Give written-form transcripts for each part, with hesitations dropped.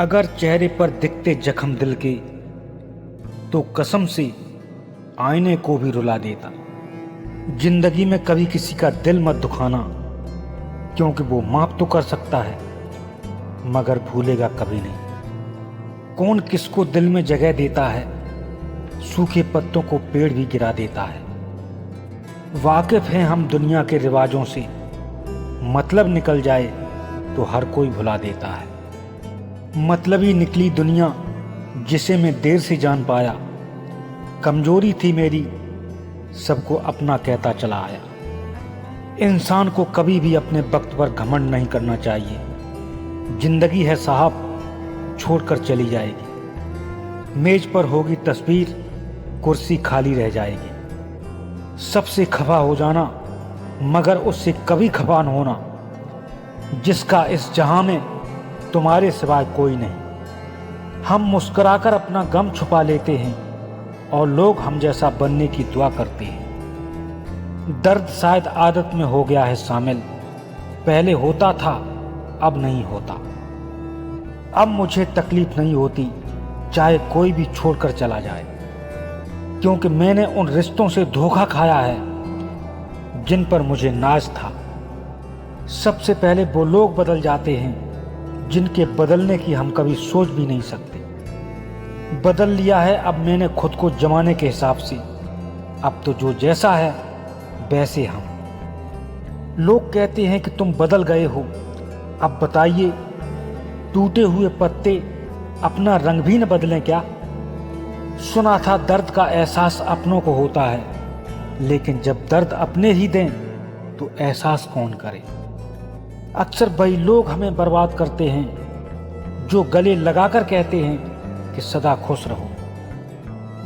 अगर चेहरे पर दिखते जख्म दिल के तो कसम से आईने को भी रुला देता। जिंदगी में कभी किसी का दिल मत दुखाना, क्योंकि वो माफ तो कर सकता है मगर भूलेगा कभी नहीं। कौन किसको दिल में जगह देता है, सूखे पत्तों को पेड़ भी गिरा देता है। वाकिफ हैं हम दुनिया के रिवाजों से, मतलब निकल जाए तो हर कोई भुला देता है। मतलबी निकली दुनिया जिसे मैं देर से जान पाया, कमजोरी थी मेरी सबको अपना कहता चला आया। इंसान को कभी भी अपने वक्त पर घमंड नहीं करना चाहिए। जिंदगी है साहब, छोड़कर चली जाएगी। मेज पर होगी तस्वीर, कुर्सी खाली रह जाएगी। सबसे खफा हो जाना मगर उससे कभी खफा न होना, जिसका इस जहां में तुम्हारे सिवाय कोई नहीं। हम मुस्कुराकर अपना गम छुपा लेते हैं और लोग हम जैसा बनने की दुआ करते हैं। दर्द शायद आदत में हो गया है शामिल, पहले होता था अब नहीं होता। अब मुझे तकलीफ नहीं होती चाहे कोई भी छोड़कर चला जाए, क्योंकि मैंने उन रिश्तों से धोखा खाया है जिन पर मुझे नाज था। सबसे पहले वो लोग बदल जाते हैं जिनके बदलने की हम कभी सोच भी नहीं सकते। बदल लिया है अब मैंने खुद को जमाने के हिसाब से, अब तो जो जैसा है वैसे हम। लोग कहते हैं कि तुम बदल गए हो, अब बताइए टूटे हुए पत्ते अपना रंग भी न बदलें क्या। सुना था दर्द का एहसास अपनों को होता है, लेकिन जब दर्द अपने ही दें तो एहसास कौन करे। अक्सर वही लोग हमें बर्बाद करते हैं जो गले लगाकर कहते हैं कि सदा खुश रहो।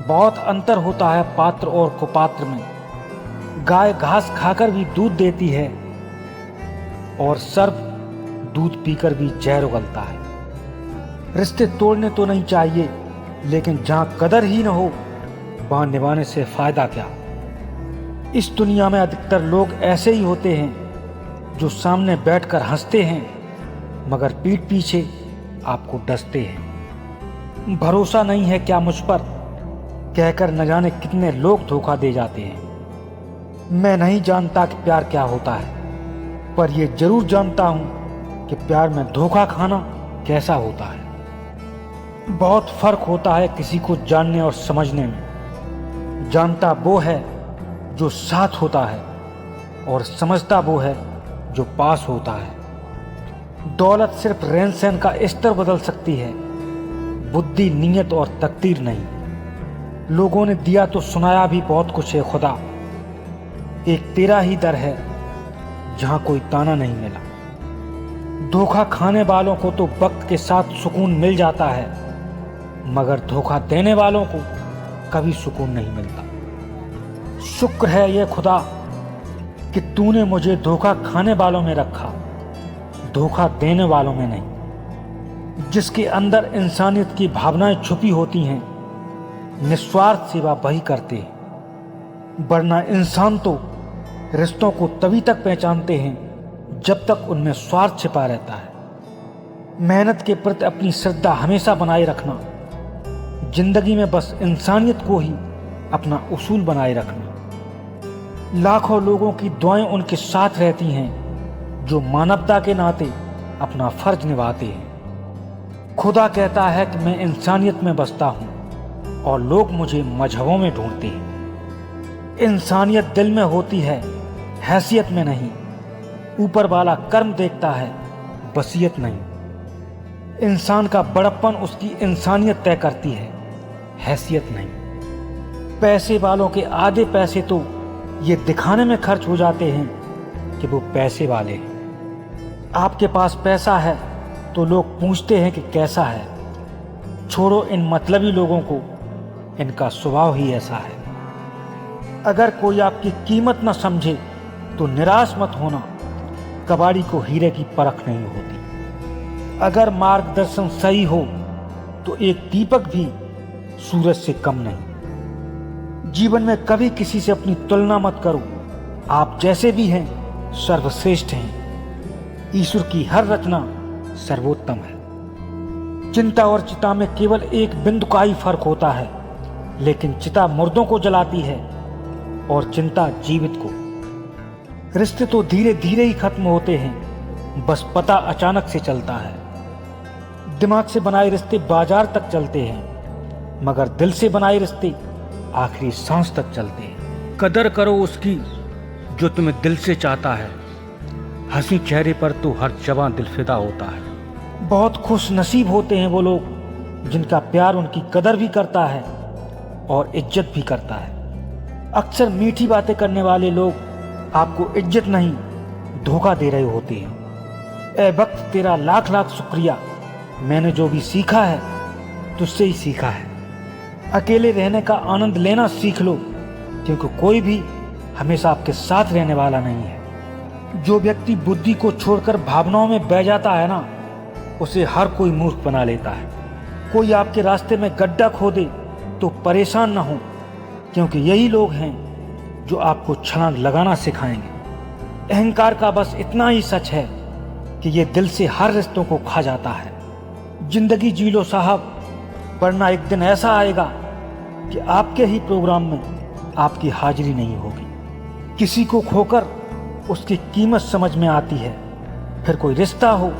बहुत अंतर होता है पात्र और कुपात्र में। गाय घास खाकर भी दूध देती है और सर्प दूध पीकर भी जहर उगलता है। रिश्ते तोड़ने तो नहीं चाहिए, लेकिन जहां कदर ही न हो वहां निभाने से फायदा क्या। इस दुनिया में अधिकतर लोग ऐसे ही होते हैं जो सामने बैठकर हंसते हैं मगर पीठ पीछे आपको डसते हैं। भरोसा नहीं है क्या मुझ पर, कहकर न जाने कितने लोग धोखा दे जाते हैं। मैं नहीं जानता कि प्यार क्या होता है, पर यह जरूर जानता हूं कि प्यार में धोखा खाना कैसा होता है। बहुत फर्क होता है किसी को जानने और समझने में। जानता वो है जो साथ होता है और समझता वो है जो पास होता है। दौलत सिर्फ रहन सहन का स्तर बदल सकती है, बुद्धि, नीयत और तकदीर नहीं। लोगों ने दिया तो सुनाया भी बहुत कुछ है खुदा, एक तेरा ही दर है जहां कोई ताना नहीं मिला। धोखा खाने वालों को तो वक्त के साथ सुकून मिल जाता है, मगर धोखा देने वालों को कभी सुकून नहीं मिलता। शुक्र है ये खुदा कि तूने मुझे धोखा खाने वालों में रखा, धोखा देने वालों में नहीं। जिसके अंदर इंसानियत की भावनाएं छुपी होती हैं, निस्वार्थ सेवा वही करते हैं। वरना इंसान तो रिश्तों को तभी तक पहचानते हैं जब तक उनमें स्वार्थ छिपा रहता है। मेहनत के प्रति अपनी श्रद्धा हमेशा बनाए रखना, जिंदगी में बस इंसानियत को ही अपना उसूल बनाए रखना। लाखों लोगों की दुआएं उनके साथ रहती हैं जो मानवता के नाते अपना फर्ज निभाते हैं। खुदा कहता है कि मैं इंसानियत में बसता हूं और लोग मुझे मजहबों में ढूंढते हैं। इंसानियत दिल में होती है, हैसियत में नहीं। ऊपर वाला कर्म देखता है, वसीयत नहीं। इंसान का बड़प्पन उसकी इंसानियत तय करती है, हैसियत नहीं। पैसे वालों के आधे पैसे तो ये दिखाने में खर्च हो जाते हैं कि वो पैसे वाले हैं। आपके पास पैसा है तो लोग पूछते हैं कि कैसा है। छोड़ो इन मतलबी लोगों को, इनका स्वभाव ही ऐसा है। अगर कोई आपकी कीमत न समझे तो निराश मत होना, कबाड़ी को हीरे की परख नहीं होती। अगर मार्गदर्शन सही हो तो एक दीपक भी सूरज से कम नहीं। जीवन में कभी किसी से अपनी तुलना मत करो, आप जैसे भी हैं सर्वश्रेष्ठ हैं। ईश्वर की हर रचना सर्वोत्तम है। चिंता और चिता में केवल एक बिंदु का ही फर्क होता है, लेकिन चिता मुर्दों को जलाती है और चिंता जीवित को। रिश्ते तो धीरे धीरे ही खत्म होते हैं, बस पता अचानक से चलता है। दिमाग से बनाए रिश्ते बाजार तक चलते हैं, मगर दिल से बनाए रिश्ते आखिरी सांस तक चलते हैं। कदर करो उसकी जो तुम्हें दिल से चाहता है, हंसी चेहरे पर तो हर जवां दिल फिदा होता है। बहुत खुश नसीब होते हैं वो लोग जिनका प्यार उनकी कदर भी करता है और इज्जत भी करता है। अक्सर मीठी बातें करने वाले लोग आपको इज्जत नहीं, धोखा दे रहे होते हैं। ए वक्त तेरा लाख लाख शुक्रिया, मैंने जो भी सीखा है तुझसे ही सीखा है। अकेले रहने का आनंद लेना सीख लो, क्योंकि कोई भी हमेशा आपके साथ रहने वाला नहीं है। जो व्यक्ति बुद्धि को छोड़कर भावनाओं में बह जाता है ना, उसे हर कोई मूर्ख बना लेता है। कोई आपके रास्ते में गड्ढा खोदे तो परेशान ना हो, क्योंकि यही लोग हैं जो आपको छलांग लगाना सिखाएंगे। अहंकार का बस इतना ही सच है कि ये दिल से हर रिश्तों को खा जाता है। जिंदगी जी लो साहब, वरना एक दिन ऐसा आएगा कि आपके ही प्रोग्राम में आपकी हाजिरी नहीं होगी। किसी को खोकर उसकी कीमत समझ में आती है, फिर कोई रिश्ता हो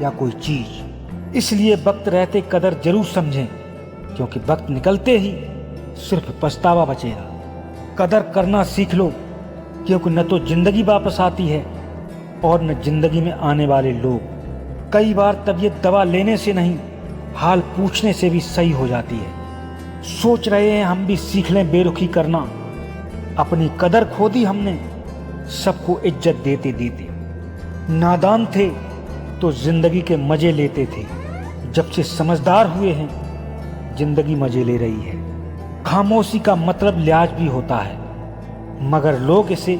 या कोई चीज। इसलिए वक्त रहते कदर जरूर समझें, क्योंकि वक्त निकलते ही सिर्फ पछतावा बचेगा। कदर करना सीख लो, क्योंकि न तो जिंदगी वापस आती है और न जिंदगी में आने वाले लोग। कई बार तबीयत दवा लेने से नहीं, हाल पूछने से भी सही हो जाती है। सोच रहे हैं हम भी सीख लें बेरुखी करना, अपनी कदर खो दी हमने सबको इज्जत देते देते। नादान थे तो जिंदगी के मजे लेते थे, जब से समझदार हुए हैं जिंदगी मजे ले रही है। खामोशी का मतलब लिहाज भी होता है, मगर लोग इसे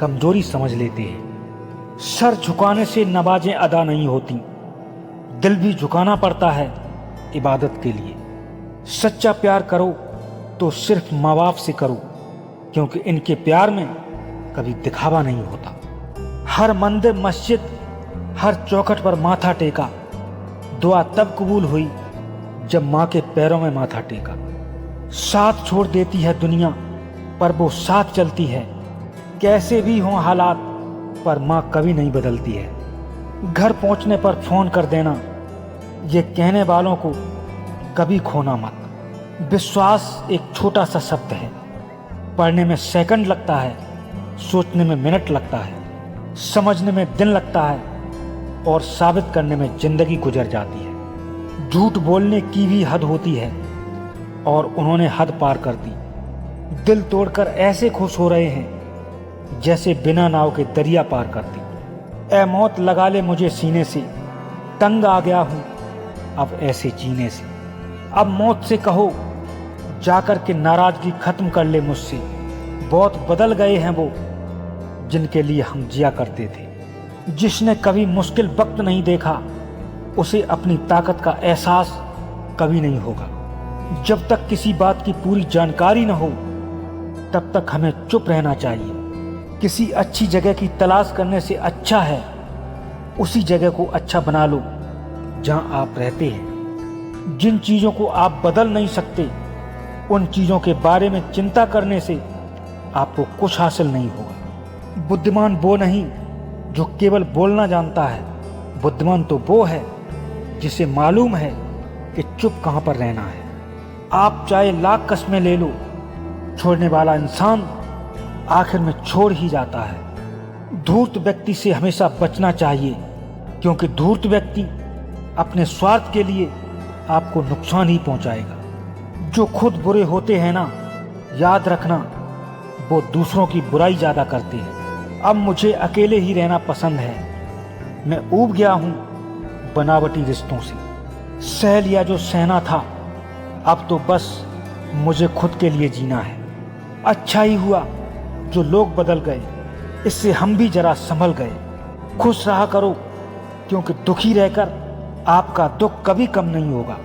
कमजोरी समझ लेते हैं। सर झुकाने से नमाजें अदा नहीं होती, दिल भी झुकाना पड़ता है इबादत के लिए। सच्चा प्यार करो तो सिर्फ माँ बाप से करो, क्योंकि इनके प्यार में कभी दिखावा नहीं होता। हर मंदिर मस्जिद, हर चौखट पर माथा टेका, दुआ तब कबूल हुई जब माँ के पैरों में माथा टेका। साथ छोड़ देती है दुनिया पर वो साथ चलती है, कैसे भी हों हालात पर माँ कभी नहीं बदलती है। घर पहुंचने पर फोन कर देना, ये कहने वालों को कभी खोना मत। विश्वास एक छोटा सा शब्द है, पढ़ने में सेकंड लगता है, सोचने में मिनट लगता है, समझने में दिन लगता है और साबित करने में जिंदगी गुजर जाती है। झूठ बोलने की भी हद होती है और उन्होंने हद पार कर दी। दिल तोड़कर ऐसे खुश हो रहे हैं जैसे बिना नाव के दरिया पार कर दी। ऐ मौत लगा ले मुझे सीने से, तंग आ गया हूँ अब ऐसे जीने से। अब मौत से कहो जाकर के नाराजगी खत्म कर ले मुझसे। बहुत बदल गए हैं वो जिनके लिए हम जिया करते थे। जिसने कभी मुश्किल वक्त नहीं देखा, उसे अपनी ताकत का एहसास कभी नहीं होगा। जब तक किसी बात की पूरी जानकारी न हो, तब तक हमें चुप रहना चाहिए। किसी अच्छी जगह की तलाश करने से अच्छा है उसी जगह को अच्छा बना लो जहां आप रहते हैं। जिन चीज़ों को आप बदल नहीं सकते, उन चीज़ों के बारे में चिंता करने से आपको कुछ हासिल नहीं होगा। बुद्धिमान वो नहीं जो केवल बोलना जानता है, बुद्धिमान तो वो है जिसे मालूम है कि चुप कहाँ पर रहना है। आप चाहे लाख कस्में ले लो, छोड़ने वाला इंसान आखिर में छोड़ ही जाता है। धूर्त व्यक्ति से हमेशा बचना चाहिए, क्योंकि धूर्त व्यक्ति अपने स्वार्थ के लिए आपको नुकसान ही पहुंचाएगा। जो खुद बुरे होते हैं ना, याद रखना वो दूसरों की बुराई ज़्यादा करते हैं। अब मुझे अकेले ही रहना पसंद है। मैं ऊब गया हूँ बनावटी रिश्तों से। सह लिया जो सहना था, अब तो बस मुझे खुद के लिए जीना है। अच्छा ही हुआ जो लोग बदल गए, इससे हम भी जरा संभल गए। खुश रहा करो, क्योंकि दुखी रहकर आपका दुख कभी कम नहीं होगा।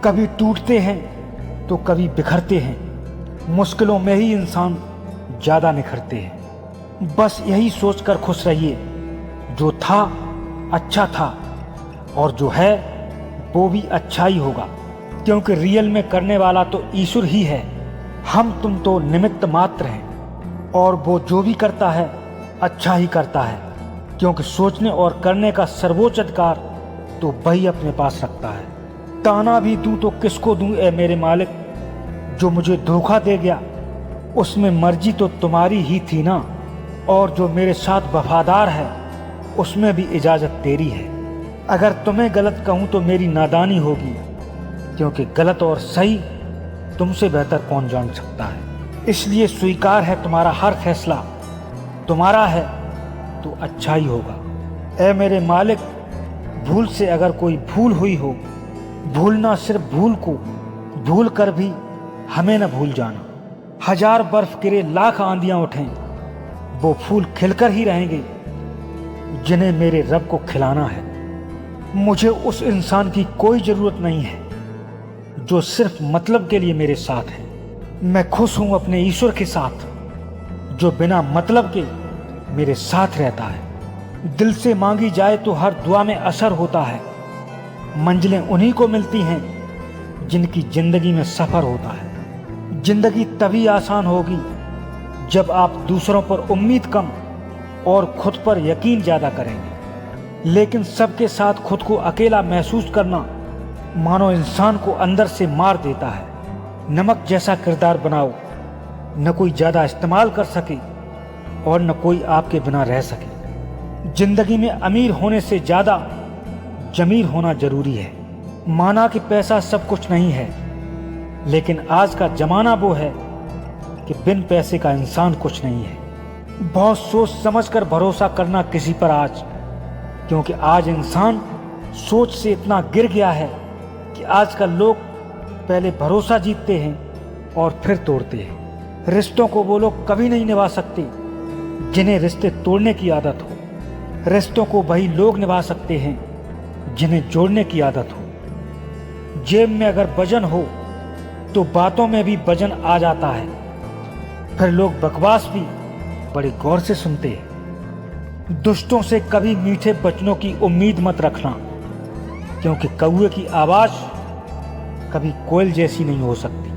कभी टूटते हैं तो कभी बिखरते हैं, मुश्किलों में ही इंसान ज़्यादा निखरते हैं। बस यही सोचकर खुश रहिए, जो था अच्छा था और जो है वो भी अच्छा ही होगा, क्योंकि रियल में करने वाला तो ईश्वर ही है। हम तुम तो निमित्त मात्र हैं, और वो जो भी करता है अच्छा ही करता है, क्योंकि सोचने और करने का सर्वोच्च अधिकार तो वही अपने पास रखता है। ताना भी दूं तो किसको दूं ए मेरे मालिक, जो मुझे धोखा दे गया उसमें मर्जी तो तुम्हारी ही थी ना, और जो मेरे साथ वफादार है उसमें भी इजाज़त तेरी है। अगर तुम्हें गलत कहूँ तो मेरी नादानी होगी, क्योंकि गलत और सही तुमसे बेहतर कौन जान सकता है। इसलिए स्वीकार है तुम्हारा हर फैसला, तुम्हारा है तो अच्छा ही होगा। ऐ मेरे मालिक, भूल से अगर कोई भूल हुई हो, भूलना सिर्फ भूल को, भूल कर भी हमें न भूल जाना। हजार बर्फ गिरे, लाख आंधियां उठें, वो फूल खिलकर ही रहेंगे जिन्हें मेरे रब को खिलाना है। मुझे उस इंसान की कोई ज़रूरत नहीं है जो सिर्फ मतलब के लिए मेरे साथ है। मैं खुश हूँ अपने ईश्वर के साथ, जो बिना मतलब के मेरे साथ रहता है। दिल से मांगी जाए तो हर दुआ में असर होता है। मंजिलें उन्हीं को मिलती हैं जिनकी ज़िंदगी में सफ़र होता है। ज़िंदगी तभी आसान होगी जब आप दूसरों पर उम्मीद कम और खुद पर यकीन ज़्यादा करेंगे। लेकिन सबके साथ खुद को अकेला महसूस करना मानो इंसान को अंदर से मार देता है। नमक जैसा किरदार बनाओ, न कोई ज़्यादा इस्तेमाल कर सके और न कोई आपके बिना रह सके। जिंदगी में अमीर होने से ज़्यादा जमीर होना जरूरी है। माना कि पैसा सब कुछ नहीं है, लेकिन आज का जमाना वो है कि बिन पैसे का इंसान कुछ नहीं है। बहुत सोच समझ कर भरोसा करना किसी पर आज, क्योंकि आज इंसान सोच से इतना गिर गया है कि आजकल लोग पहले भरोसा जीतते हैं और फिर तोड़ते हैं। रिश्तों को वो लोग कभी नहीं निभा सकते जिन्हें रिश्ते तोड़ने की आदत हो। रिश्तों को वही लोग निभा सकते हैं जिन्हें जोड़ने की आदत हो। जेब में अगर वजन हो तो बातों में भी वजन आ जाता है। फिर लोग बकवास भी बड़े गौर से सुनते हैं। दुष्टों से कभी मीठे वचनों की उम्मीद मत रखना, क्योंकि कौवे की आवाज़ कभी कोयल जैसी नहीं हो सकती।